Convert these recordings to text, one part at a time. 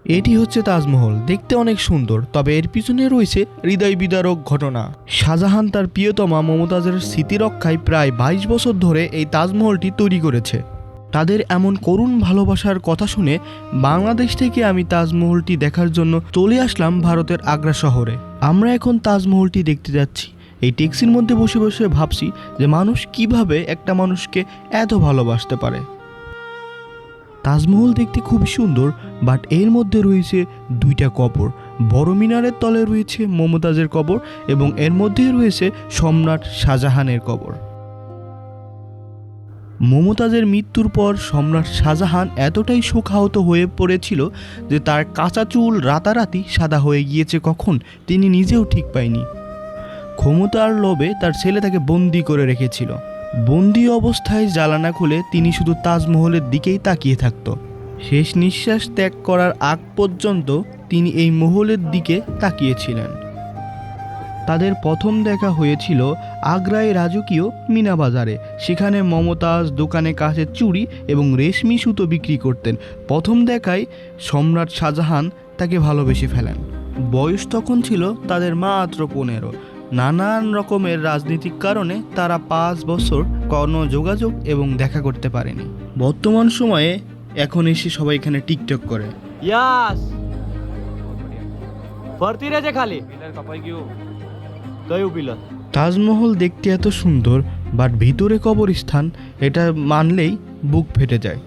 এটি হচ্ছে তাজমহল। দেখতে অনেক সুন্দর, তবে এর পিছনে রয়েছে হৃদয় বিদারক ঘটনা। শাহজাহান তার প্রিয়তমা মমতাজের স্মৃতি রক্ষায় প্রায় 22 বছর ধরে এই তাজমহলটি তৈরি করেছে। তাদের এমন করুণ ভালোবাসার কথা শুনে বাংলাদেশ থেকে আমি তাজমহলটি দেখার জন্য চলে আসলাম ভারতের আগ্রা শহরে। আমরা এখন তাজমহলটি দেখতে যাচ্ছি। এই ট্যাক্সির মধ্যে বসে বসে ভাবছি যে মানুষ কিভাবে একটা মানুষকে এত ভালোবাসতে পারে। তাজমহল দেখতে খুবই সুন্দর, বাট এর মধ্যে রয়েছে দুইটা কবর। বড় মিনারের তলে রয়েছে মমতাজের কবর এবং এর মধ্যেই রয়েছে সম্রাট শাহজাহানের কবর। মমতাজের মৃত্যুর পর সম্রাট শাহজাহান এতটাই শোকাহত হয়ে পড়েছিল যে তার কাঁচা চুল রাতারাতি সাদা হয়ে গিয়েছে, কখন তিনি নিজেও ঠিক পায়নি। ক্ষমতার লোভে তার ছেলে তাকে বন্দি করে রেখেছিল। বন্দি অবস্থায় জানালা খুলে তিনি শুধু তাজমহলের দিকেই তাকিয়ে থাকত। শেষ নিঃশ্বাস ত্যাগ করার আগ পর্যন্ত তিনি এই মহলের দিকে তাকিয়েছিলেন। তাদের প্রথম দেখা হয়েছিল আগ্রায় রাজকীয় মিনা বাজারে। সেখানে মমতাজ দোকানে কাচের চুড়ি এবং রেশমি সুতো বিক্রি করতেন। প্রথম দেখায় সম্রাট শাহজাহান তাকে ভালোবেসে ফেলেন। বয়স তখন ছিল তাদের মাত্র 15। নানান রকমের রাজনৈতিক কারণে তারা 5 বছর কোনো যোগাযোগ এবং দেখা করতে পারেনি। বর্তমান সময়ে এখন এসে সবাই এখানে টিকটক করে। यस फरती रे जे खाली कयू पिलर তাজমহল দেখতে এত সুন্দর, বাট ভিতরে কবরস্থান, এটা মানলেই বুক ফেটে যায়।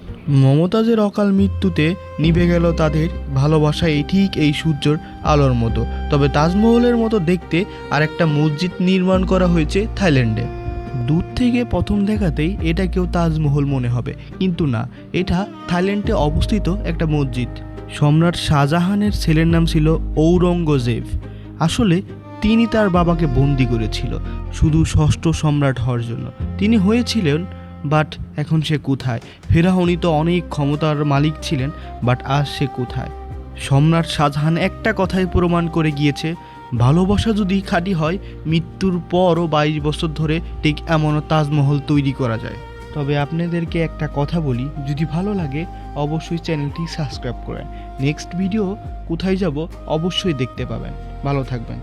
মমতাজের অকাল মৃত্যুতে নিভে গেল তাদের ভালোবাসা ঠিক এই সূর্যের আলোর মতো। তবে তাজমহলের মতো দেখতে আরেকটা মসজিদ নির্মাণ করা হয়েছে থাইল্যান্ডে। দূর থেকে প্রথম দেখাতেই এটাকেও তাজমহল মনে হবে, কিন্তু না, এটা থাইল্যান্ডে অবস্থিত একটা মসজিদ। সম্রাট শাহজাহানের ছেলের নাম ছিল ঔরঙ্গজেব। আসলে তিনি তার বাবাকে বন্দি করেছিল শুধু ষষ্ঠ সম্রাট হওয়ার জন্য। তিনি হয়েছিলেন, বাট এখন সে কোথায়? ফেরাউনি তো অনেক ক্ষমতার মালিক ছিলেন, বাট আজ সে কোথায়? সম্রাট শাহজাহান একটা কথাই প্রমাণ করে গিয়েছে, ভালোবাসা যদি খাঁটি হয়, মৃত্যুর পরও 22 বছর ধরে ঠিক এমনও তাজমহল তৈরি করা যায়। তবে আপনাদেরকে একটা কথা বলি, যদি ভালো লাগে অবশ্যই চ্যানেলটি সাবস্ক্রাইব করেন। নেক্সট ভিডিও কোথায় যাব অবশ্যই দেখতে পাবেন। ভালো থাকবেন।